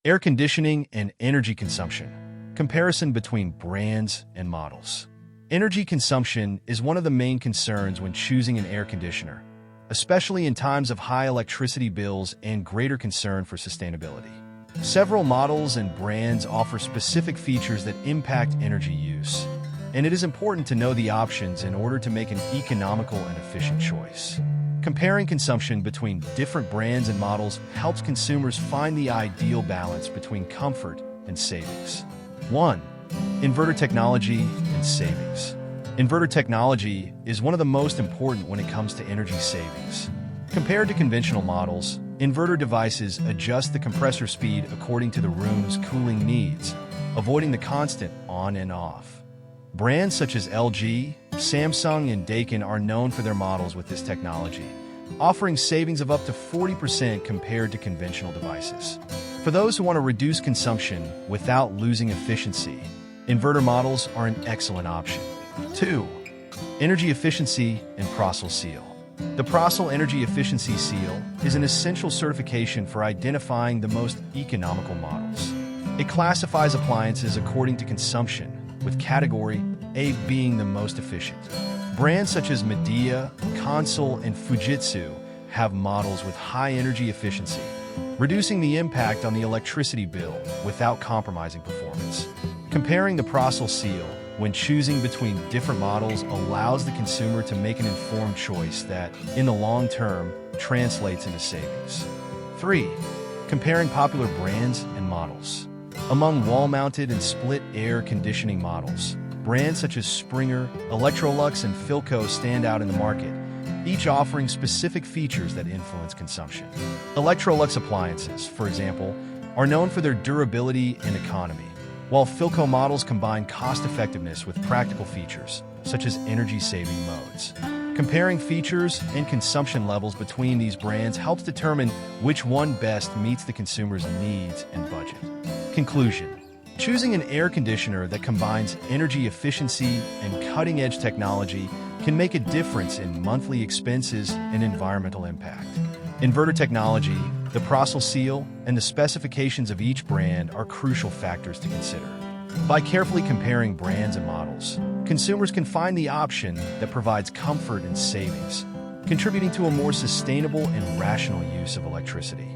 Air conditioning and energy consumption. Comparison between brands and models. Energy consumption is one of the main concerns when choosing an air conditioner, especially in times of high electricity bills and greater concern for sustainability. Several models and brands offer specific features that impact energy use, and it is important to know the options in order to make an economical and efficient choice. Comparing consumption between different brands and models helps consumers find the ideal balance between comfort and savings. 1. Inverter technology and savings. Inverter technology is one of the most important when it comes to energy savings. Compared to conventional models, inverter devices adjust the compressor speed according to the room's cooling needs, avoiding the constant on and off. Brands such as LG, Samsung, and Daikin are known for their models with this technology, offering savings of up to 40% compared to conventional devices. For those who want to reduce consumption without losing efficiency, inverter models are an excellent option. 2. Energy efficiency and Procel seal. The Procel Energy Efficiency Seal is an essential certification for identifying the most economical models. It classifies appliances according to consumption, with category A being the most efficient. Brands such as Midea, Consol, and Fujitsu have models with high energy efficiency, reducing the impact on the electricity bill without compromising performance. Comparing the Procel seal when choosing between different models allows the consumer to make an informed choice that, in the long term, translates into savings. 3. Comparing popular brands and models. Among wall-mounted and split air conditioning models, brands such as Springer, Electrolux, and Philco stand out in the market, each offering specific features that influence consumption. Electrolux appliances, for example, are known for their durability and economy, while Philco models combine cost-effectiveness with practical features, such as energy-saving modes. Comparing features and consumption levels between these brands helps determine which one best meets the consumer's needs and budget. Conclusion. Choosing an air conditioner that combines energy efficiency and cutting-edge technology can make a difference in monthly expenses and environmental impact. Inverter technology, the Procel seal, and the specifications of each brand are crucial factors to consider. By carefully comparing brands and models, consumers can find the option that provides comfort and savings, contributing to a more sustainable and rational use of electricity.